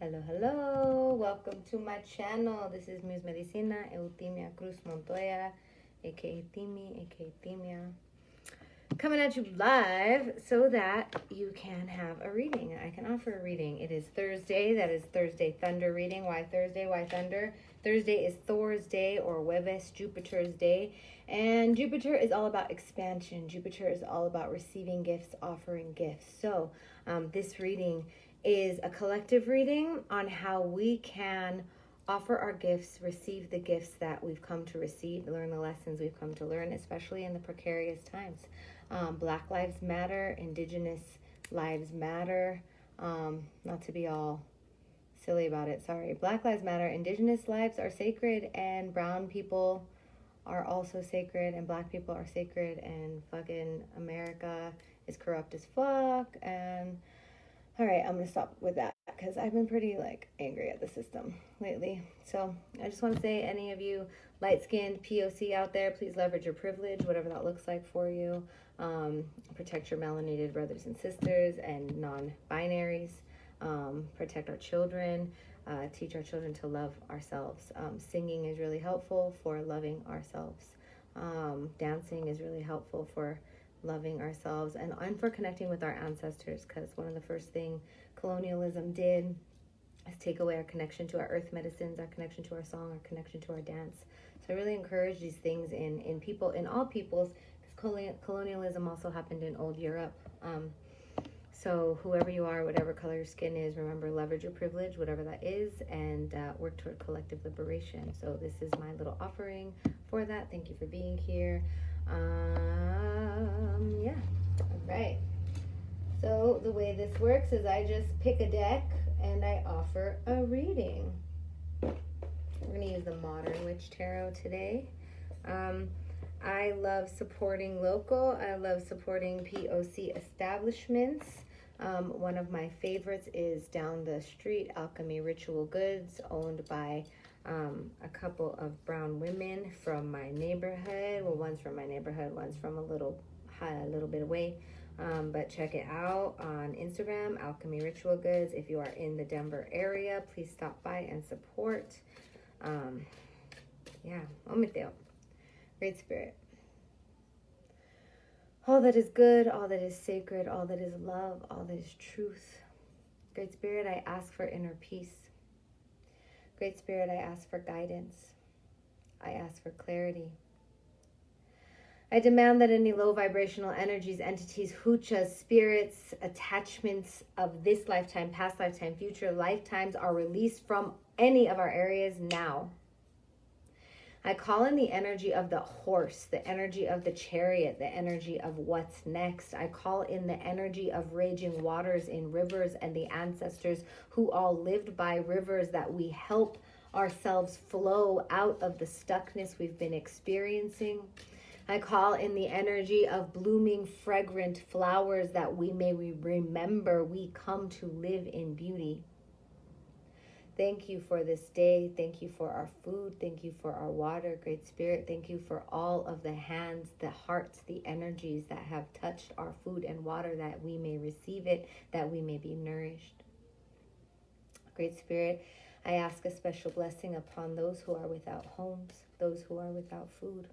Hello, hello. Welcome to my channel. This is Muse Medicina, Eutimia Cruz Montoya, aka Timi, aka Timia. Coming at you live so that you can have a reading. I can offer a reading. It is Thursday. That is Thursday Thunder reading. Why Thursday? Why Thunder? Thursday is Thor's day, or Webes, Jupiter's day. And Jupiter is all about expansion. Jupiter is all about receiving gifts, offering gifts. So this reading is a collective reading on how we can offer our gifts, receive the gifts that we've come to receive, learn the lessons we've come to learn, especially in the precarious times. Black Lives Matter, Indigenous Lives Matter, not to be all silly about it, sorry. Black Lives Matter, Indigenous lives are sacred, and brown people are also sacred, and black people are sacred, and fucking America is corrupt as fuck, and all right, I'm going to stop with that because I've been pretty angry at the system lately. So I just want to say, any of you light-skinned POC out there, please leverage your privilege, whatever that looks like for you. Protect your melanated brothers and sisters and non-binaries. Protect our children. Teach our children to love ourselves. Singing is really helpful for loving ourselves. Dancing is really helpful for loving ourselves and for connecting with our ancestors, because one of the first thing colonialism did is take away our connection to our earth medicines, our connection to our song, our connection to our dance. So I really encourage these things in people, in all peoples, because colonialism also happened in old Europe. So whoever you are, whatever color your skin is, remember, leverage your privilege, whatever that is, and work toward collective liberation. So this is my little offering for that. Thank you for being here. Yeah, all right. So the way this works is I just pick a deck and I offer a reading. We're going to use the Modern Witch Tarot today. I love supporting local. I love supporting POC establishments. One of my favorites is down the street, Alchemy Ritual Goods, owned by a couple of brown women from my neighborhood. Well, one's from my neighborhood, one's from a little bit away. But check it out on Instagram, Alchemy Ritual Goods. If you are in the Denver area, please stop by and support. Yeah, omiteo. Great Spirit. All that is good, all that is sacred, all that is love, all that is truth. Great Spirit, I ask for inner peace. Great Spirit, I ask for guidance. I ask for clarity. I demand that any low vibrational energies, entities, huchas, spirits, attachments of this lifetime, past lifetime, future lifetimes are released from any of our areas now. I call in the energy of the horse, the energy of the chariot, the energy of what's next. I call in the energy of raging waters in rivers and the ancestors who all lived by rivers, that we help ourselves flow out of the stuckness we've been experiencing. I call in the energy of blooming, fragrant flowers, that we may remember we come to live in beauty. Thank you for this day. Thank you for our food. Thank you for our water, Great Spirit. Thank you for all of the hands, the hearts, the energies that have touched our food and water, that we may receive it, that we may be nourished. Great Spirit, I ask a special blessing upon those who are without homes, those who are without food.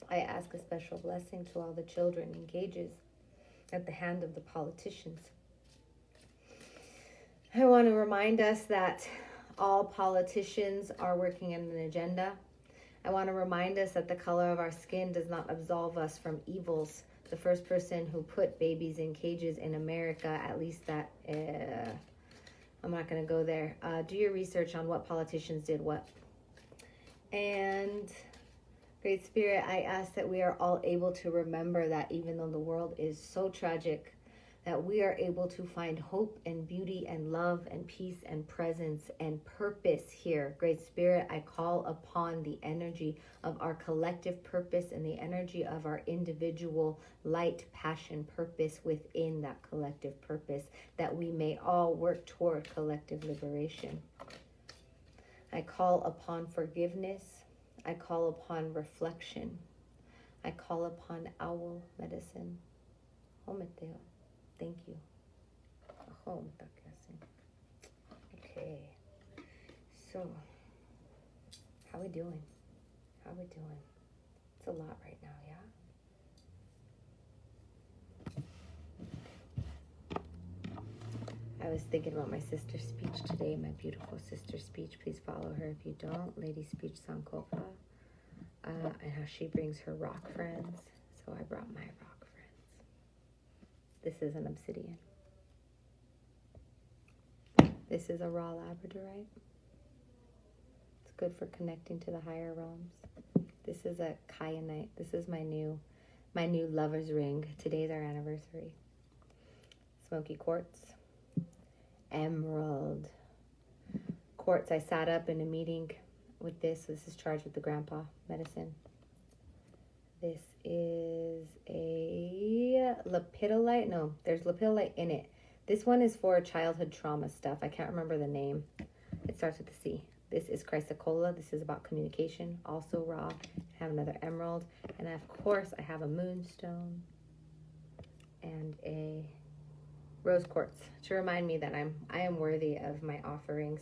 I ask a special blessing to all the children in cages at the hand of the politicians. I want to remind us that all politicians are working in an agenda. I want to remind us that the color of our skin does not absolve us from evils. The first person who put babies in cages in America, at least that, I'm not going to go there. Do your research on what politicians did what. And Great Spirit, I ask that we are all able to remember that even though the world is so tragic, that we are able to find hope and beauty and love and peace and presence and purpose here. Great Spirit, I call upon the energy of our collective purpose and the energy of our individual light, passion, purpose within that collective purpose, that we may all work toward collective liberation. I call upon forgiveness. I call upon reflection. I call upon owl medicine. Ometeo. Thank you. Okay. So, how we doing? How we doing? It's a lot right now, yeah? I was thinking about my sister's speech today, my beautiful sister's speech. Please follow her if you don't. Lady Speech Sankofa. And how she brings her rock friends. So I brought my rock friends. This is an obsidian. This is a raw labradorite. It's good for connecting to the higher realms. This is a kyanite. This is my new lover's ring. Today's our anniversary. Smoky quartz. Emerald. Quartz, I sat up in a meeting with this. This is charged with the grandpa medicine. This is a lepidolite. No, there's lepidolite in it. This one is for childhood trauma stuff. I can't remember the name. It starts with a C. This is chrysocolla. This is about communication. Also raw. I have another emerald. And of course, I have a moonstone and a rose quartz to remind me that I am worthy of my offerings.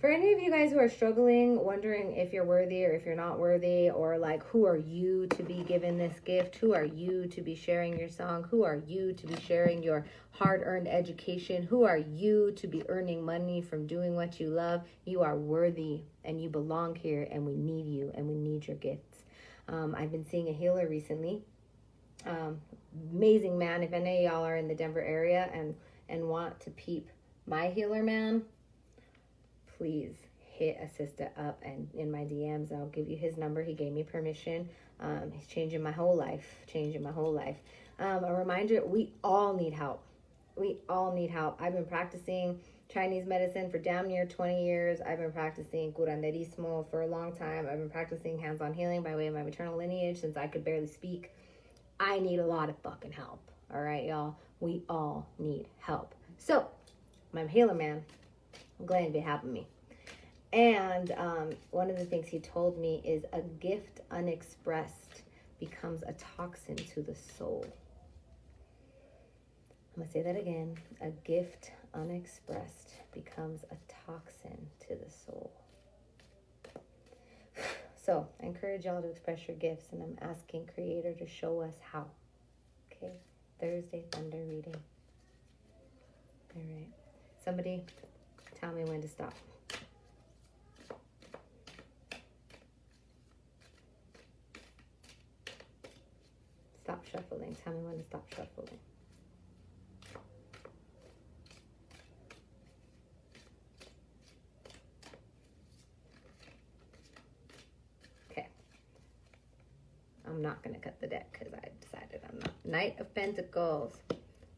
For any of you guys who are struggling, wondering if you're worthy or if you're not worthy, or like, who are you to be given this gift? Who are you to be sharing your song? Who are you to be sharing your hard-earned education? Who are you to be earning money from doing what you love? You are worthy and you belong here, and we need you and we need your gifts. I've been seeing a healer recently. Amazing man. If any of y'all are in the Denver area and want to peep my healer man, please hit a sister up and in my DMs. I'll give you his number. He gave me permission. He's changing my whole life. A reminder, we all need help. We all need help. I've been practicing Chinese medicine for damn near 20 years. I've been practicing curanderismo for a long time. I've been practicing hands-on healing by way of my maternal lineage since I could barely speak. I need a lot of fucking help. All right, y'all. We all need help. So, my healer man, I'm glad to be helping me. And one of the things he told me is a gift unexpressed becomes a toxin to the soul. I'm going to say that again. A gift unexpressed becomes a toxin to the soul. So I encourage y'all to express your gifts, and I'm asking Creator to show us how. Okay? Thursday Thunder reading. All right. Somebody tell me when to stop. Stop shuffling. Tell me when to stop shuffling. Okay. I'm not going to cut the deck because I decided I'm not. Knight of Pentacles,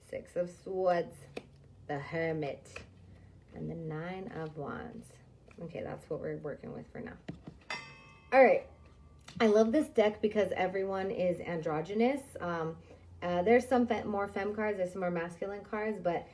Six of Swords, the Hermit, and the Nine of Wands. Okay, that's what we're working with for now. All right. I love this deck because everyone is androgynous. There's some more femme cards, there's some more masculine cards, but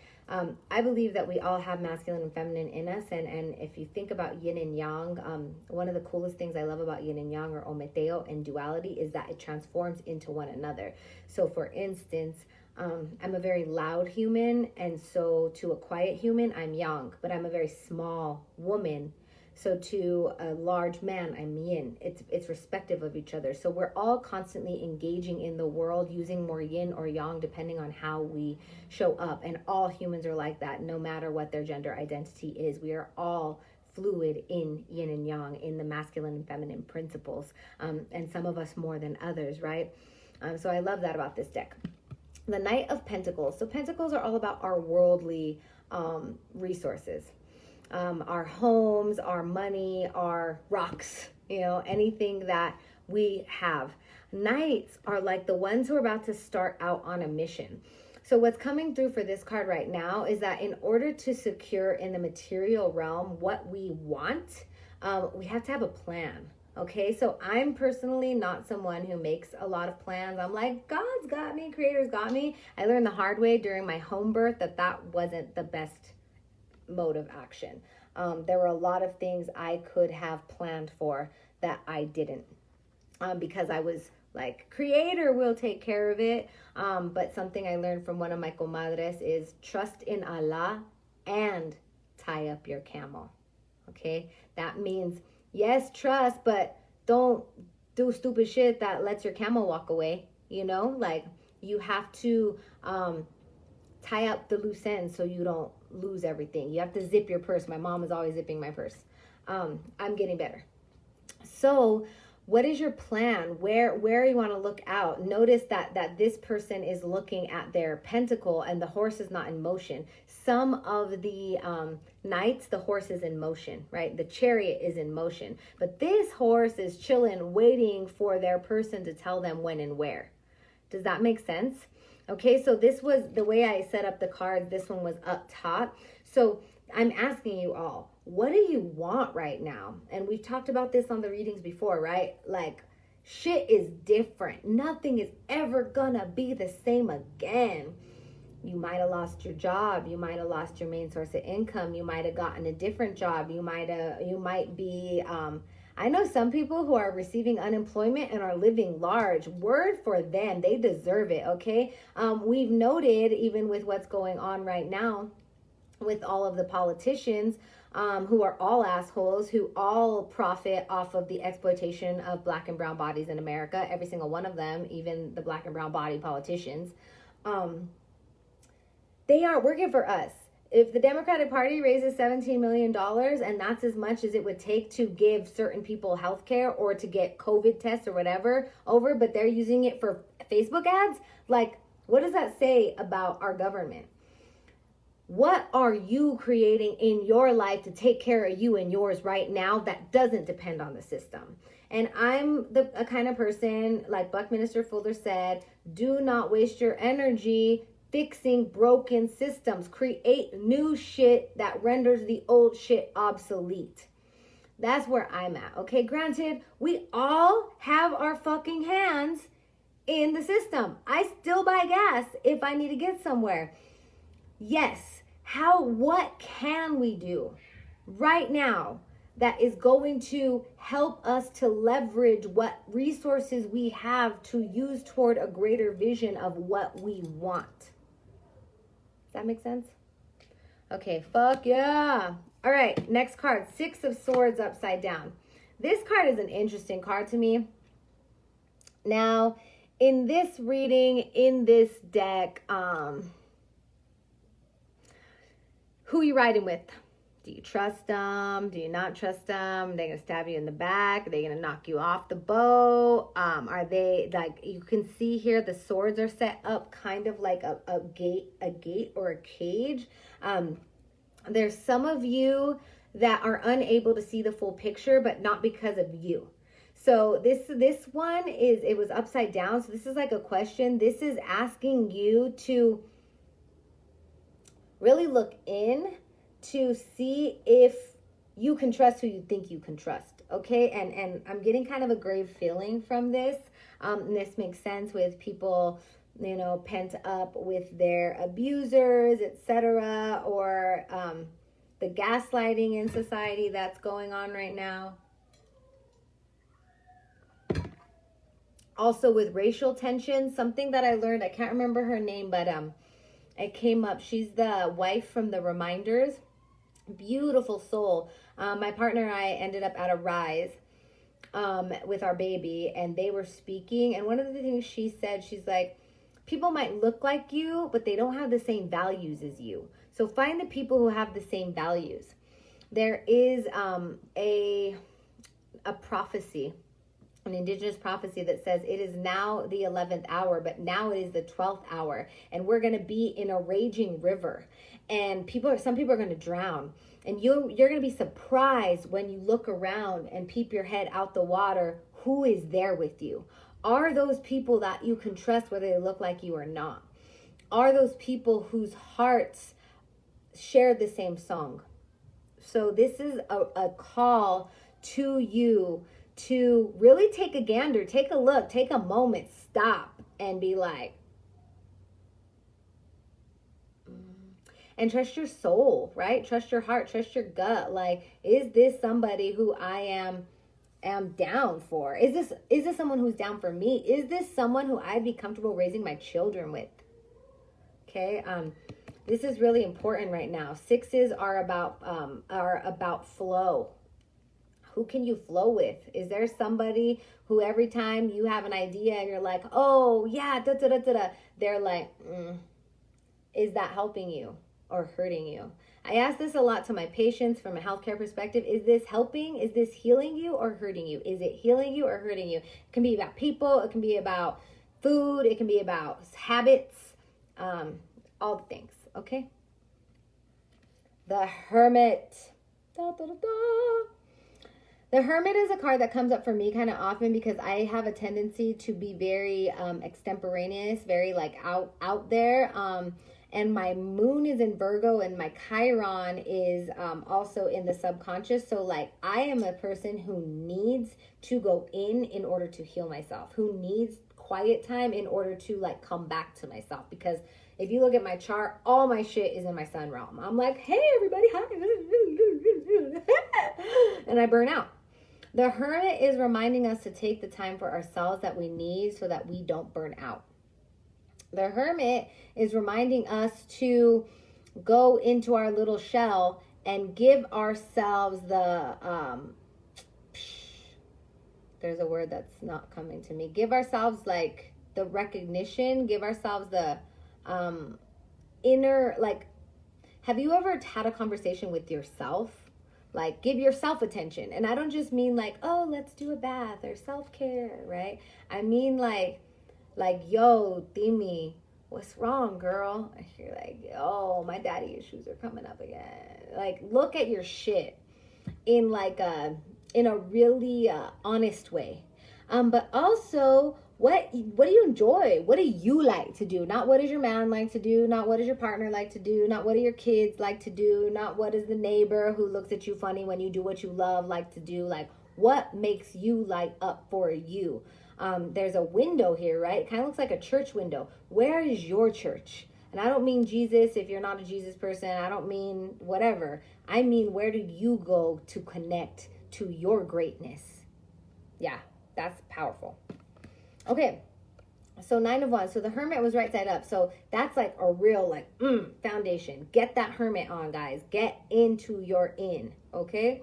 I believe that we all have masculine and feminine in us. And if you think about yin and yang, one of the coolest things I love about yin and yang, or ometeo, and duality, is that it transforms into one another. So for instance, I'm a very loud human, and so to a quiet human, I'm yang, but I'm a very small woman. So to a large man, I'm yin. It's respective of each other. So we're all constantly engaging in the world, using more yin or yang, depending on how we show up. And all humans are like that, no matter what their gender identity is. We are all fluid in yin and yang, in the masculine and feminine principles. And some of us more than others, right? So I love that about this deck. The Knight of Pentacles. So Pentacles are all about our worldly resources. Our homes, our money, our rocks, anything that we have. Knights are like the ones who are about to start out on a mission. So what's coming through for this card right now is that in order to secure in the material realm what we want, we have to have a plan. Okay, so I'm personally not someone who makes a lot of plans. I'm like, God's got me, Creator's got me. I learned the hard way during my home birth that wasn't the best mode of action. There were a lot of things I could have planned for that I didn't, because I was like, Creator will take care of it. But something I learned from one of my comadres is trust in Allah and tie up your camel. Okay, that means yes, trust, but don't do stupid shit that lets your camel walk away. You know, like you have to tie up the loose ends so you don't lose everything. You have to zip your purse. My mom is always zipping my purse. I'm getting better. So what is your plan? Where you want to look out? Notice that this person is looking at their pentacle and the horse is not in motion. Some of the nights, the horse is in motion, right? The chariot is in motion. But this horse is chilling, waiting for their person to tell them when and where. Does that make sense? Okay, so this was the way I set up the cards. This one was up top. So I'm asking you all, what do you want right now? And we've talked about this on the readings before, right? Like, shit is different. Nothing is ever gonna be the same again. You might have lost your job. You might have lost your main source of income. You might have gotten a different job. You might be, I know some people who are receiving unemployment and are living large. Word for them. They deserve it, okay? We've noted, even with what's going on right now, with all of the politicians who are all assholes, who all profit off of the exploitation of black and brown bodies in America, every single one of them, even the black and brown body politicians, they are working for us. If the Democratic Party raises $17 million and that's as much as it would take to give certain people health care or to get COVID tests or whatever over, but they're using it for Facebook ads, like, what does that say about our government? What are you creating in your life to take care of you and yours right now that doesn't depend on the system? And I'm a kind of person, like Buckminster Fuller said, do not waste your energy fixing broken systems. Create new shit that renders the old shit obsolete. That's where I'm at. Okay, granted, we all have our fucking hands in the system. I still buy gas if I need to get somewhere. Yes. What can we do right now that is going to help us to leverage what resources we have to use toward a greater vision of what we want? Does that make sense? Okay, fuck yeah. All right, next card, Six of Swords upside down. This card is an interesting card to me. Now, in this reading, in this deck, who are you riding with? Do you trust them? Do you not trust them? Are they going to stab you in the back? Are they going to knock you off the bow? Are they, like, you can see here, the swords are set up kind of like a gate or a cage. There's some of you that are unable to see the full picture, but not because of you. So this one it was upside down. So this is like a question. This is asking you to really look in to see if you can trust who you think you can trust, okay? And I'm getting kind of a grave feeling from this. And this makes sense with people, you know, pent up with their abusers, etc., or the gaslighting in society that's going on right now. Also with racial tension, something that I learned, I can't remember her name, but it came up. She's the wife from The Reminders. Beautiful soul. My partner and I ended up at a Rise with our baby, and they were speaking. And one of the things she said, she's like, people might look like you, but they don't have the same values as you. So find the people who have the same values. There is a prophecy, an indigenous prophecy that says it is now the 11th hour, but now it is the 12th hour, and we're going to be in a raging river, and some people are going to drown, and you're going to be surprised when you look around and peep your head out the water, who is there with you? Are those people that you can trust, whether they look like you or not? Are those people whose hearts share the same song? So this is a call to you to really take a gander, take a look, take a moment, stop and be like, and trust your soul, right? Trust your heart, trust your gut. Like, is this somebody who I am down for? Is this someone who's down for me? Is this someone who I'd be comfortable raising my children with? Okay. This is really important right now. Sixes are about flow. Who can you flow with? Is there somebody who every time you have an idea and you're like, oh yeah, da da da da da, they're like, is that helping you or hurting you? I ask this a lot to my patients from a healthcare perspective. Is this helping? Is this healing you or hurting you? Is it healing you or hurting you? It can be about people. It can be about food. It can be about habits. All the things, okay? The Hermit. Da, da, da, da. The Hermit is a card that comes up for me kind of often because I have a tendency to be very extemporaneous, very like out there. And my moon is in Virgo and my Chiron is also in the subconscious. So like I am a person who needs to go in order to heal myself, who needs quiet time in order to like come back to myself. Because if you look at my chart, all my shit is in my sun realm. I'm like, hey everybody, hi. And I burn out. The Hermit is reminding us to take the time for ourselves that we need so that we don't burn out. The Hermit is reminding us to go into our little shell and give ourselves the, there's a word that's not coming to me. Give ourselves like the recognition, give ourselves the inner, like, have you ever had a conversation with yourself? Like, give yourself attention. And I don't just mean like, oh, let's do a bath or self-care, right? I mean like, yo, Timmy, what's wrong, girl? And you're like, oh, my daddy issues are coming up again. Like, look at your shit in like in a really honest way. But also, what do you enjoy? What do you like to do? Not what does your man like to do? Not what does your partner like to do? Not what do your kids like to do? Not what does the neighbor who looks at you funny when you do what you love like to do? Like, what makes you light up for you? There's a window here, right? It kind of looks like a church window. Where is your church? And I don't mean Jesus if you're not a Jesus person. I don't mean whatever. I mean, where do you go to connect to your greatness? Yeah, that's powerful. Okay, so 9 of Wands. So the Hermit was right side up. So that's like a real like foundation. Get that Hermit on, guys. Get into your in, okay?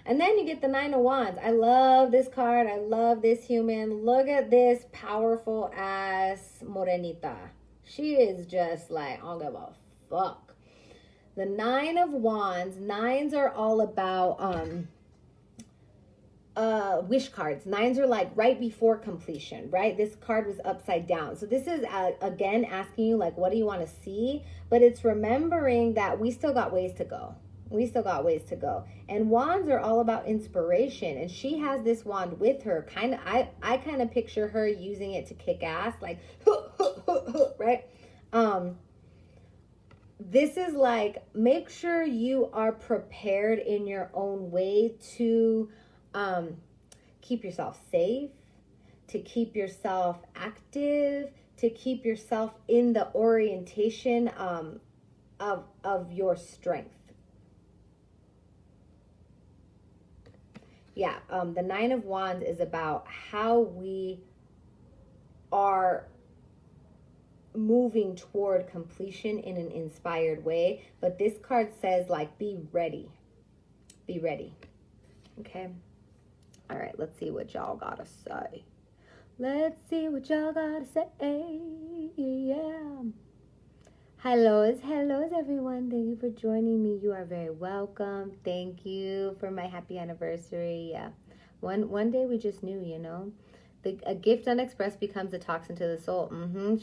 And then you get the 9 of Wands. I love this card. I love this human. Look at this powerful ass morenita. She is just like, I don't give a fuck. The 9 of Wands. 9s are all about wish cards. 9s are like right before completion, right? This card was upside down. So this is again asking you like, what do you want to see? But it's remembering that we still got ways to go. We still got ways to go. And wands are all about inspiration. And she has this wand with her. I kind of picture her using it to kick ass, like, right? This is like, make sure you are prepared in your own way to keep yourself safe, to keep yourself active, to keep yourself in the orientation of your strength. Yeah, the 9 of Wands is about how we are moving toward completion in an inspired way. But this card says, like, be ready. Be ready. Okay? All right, let's see what y'all gotta say. Let's see what y'all gotta say. Yeah. Hellos, everyone. Thank you for joining me. You are very welcome. Thank you for my happy anniversary. Yeah. One day we just knew, you know. A gift unexpressed becomes a toxin to the soul.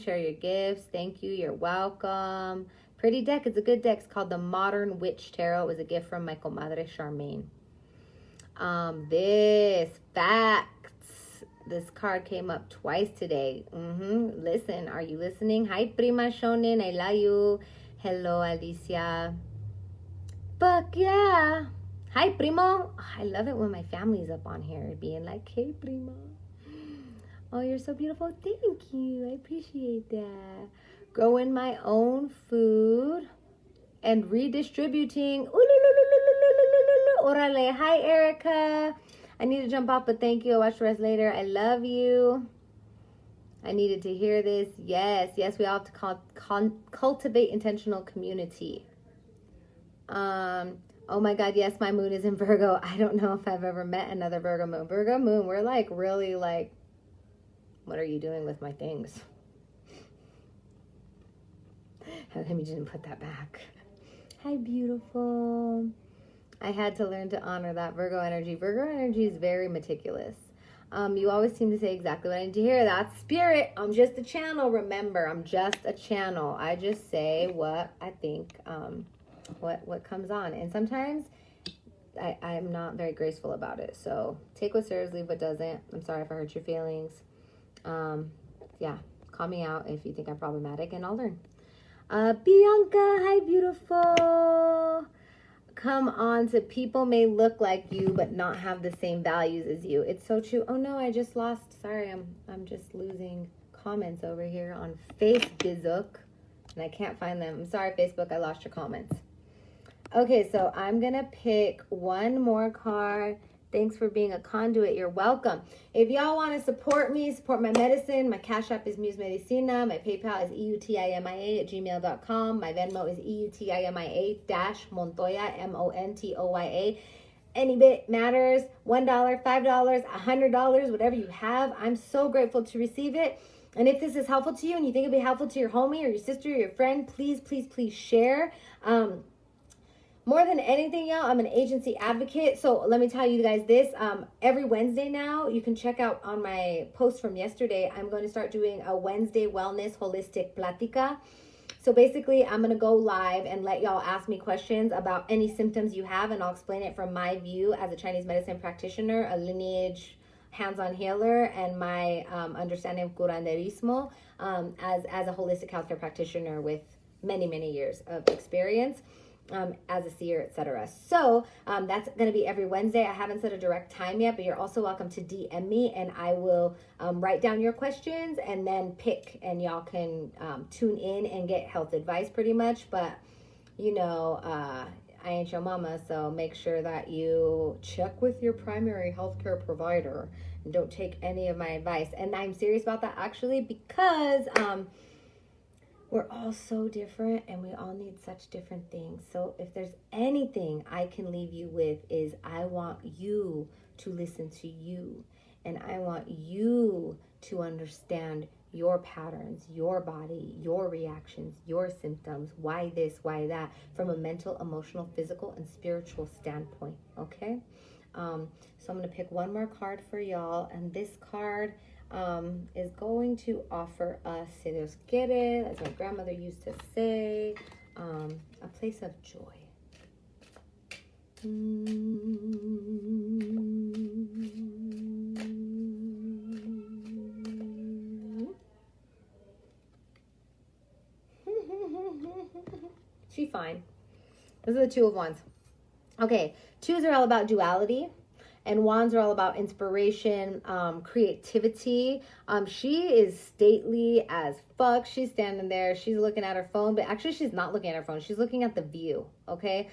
Share your gifts. Thank you. You're welcome. Pretty deck. It's a good deck. It's called the Modern Witch Tarot. It was a gift from my comadre Charmaine. This facts. This card came up twice today. Listen, are you listening? Hi, Prima Shonen. I love you. Hello, Alicia. Fuck yeah. Hi, Primo. I love it when my family's up on here being like, hey, Prima. Oh, you're so beautiful. Thank you. I appreciate that. Growing my own food and redistributing. Orale. Hi, Erica. I need to jump off, but thank you. I'll watch the rest later. I love you. I needed to hear this. Yes, we all have to cultivate intentional community. Oh my God, yes, my moon is in Virgo. I don't know if I've ever met another Virgo moon. Virgo moon, we're like really like, what are you doing with my things? Let me just put that back. Hi, beautiful. I had to learn to honor that Virgo energy. Virgo energy is very meticulous. You always seem to say exactly what I need to hear. That's spirit. I'm just a channel. Remember, I'm just a channel. I just say what I think, what comes on. And sometimes I'm not very graceful about it. So take what serves, leave what doesn't. I'm sorry if I hurt your feelings. Yeah, call me out if you think I'm problematic, and I'll learn. Bianca, hi, beautiful. Come on to people may look like you but not have the same values as you. It's so true. Oh no, I just lost. Sorry, I'm just losing comments over here on Facebook and I can't find them. I'm sorry, Facebook, I lost your comments. Okay, so I'm gonna pick one more card. Thanks for being a conduit. You're welcome. If y'all want to support me, support my medicine, my Cash App is Muse Medicina. My PayPal is eutimia@gmail.com. My Venmo is eutimia-montoya, Montoya. Any bit matters. $1, $5, $100, whatever you have. I'm so grateful to receive it. And if this is helpful to you and you think it'll be helpful to your homie or your sister or your friend, please, please, please share. More than anything, y'all, I'm an agency advocate. So let me tell you guys this. Every Wednesday now, you can check out on my post from yesterday, I'm going to start doing a Wednesday Wellness Holistic Platica. So basically, I'm going to go live and let y'all ask me questions about any symptoms you have, and I'll explain it from my view as a Chinese medicine practitioner, a lineage hands-on healer, and my understanding of curanderismo as a holistic healthcare practitioner with many, many years of experience. As a seer, etc. So that's going to be every Wednesday. I haven't set a direct time yet, but you're also welcome to DM me, and I will write down your questions and then pick, and y'all can tune in and get health advice pretty much. But you know, I ain't your mama, so make sure that you check with your primary healthcare provider and don't take any of my advice. And I'm serious about that actually, because we're all so different and we all need such different things. So if there's anything I can leave you with is I want you to listen to you, and I want you to understand your patterns, your body, your reactions, your symptoms, why this, why that, from a mental, emotional, physical, and spiritual standpoint, okay? So I'm going to pick one more card for y'all, and this card is going to offer us, si Dios quiere, as my grandmother used to say, a place of joy. She fine. Those are the Two of Wands. Okay, twos are all about duality. And wands are all about inspiration, creativity. She is stately as fuck. She's standing there. She's looking at her phone, but actually she's not looking at her phone. She's looking at the view, okay?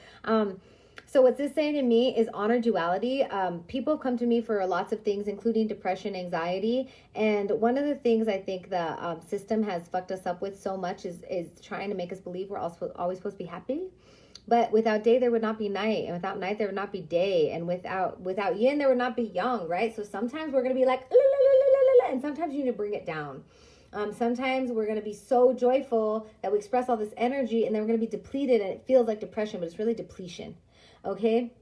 So what's this saying to me is honor duality. People come to me for lots of things, including depression, anxiety. And one of the things I think the system has fucked us up with so much is trying to make us believe we're always supposed to be happy. But without day, there would not be night. And without night, there would not be day. And without yin, there would not be yang, right? So sometimes we're going to be like, la, la, la, la, la, la, and sometimes you need to bring it down. Sometimes we're going to be so joyful that we express all this energy, and then we're going to be depleted, and it feels like depression, but it's really depletion, okay?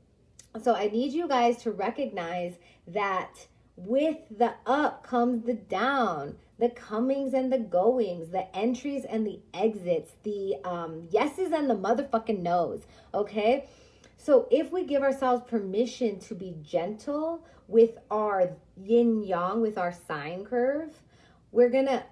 So I need you guys to recognize that with the up comes the down, the comings and the goings, the entries and the exits, the yeses and the motherfucking no's, okay? So if we give ourselves permission to be gentle with our yin yang, with our sine curve, we're gonna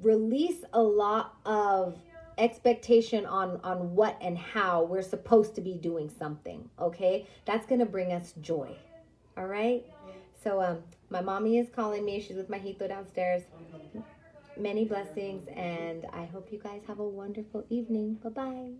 release a lot of expectation on what and how we're supposed to be doing something, okay? That's gonna bring us joy, all right? So my mommy is calling me. She's with my Hito downstairs. Many blessings, and I hope you guys have a wonderful evening. Bye-bye.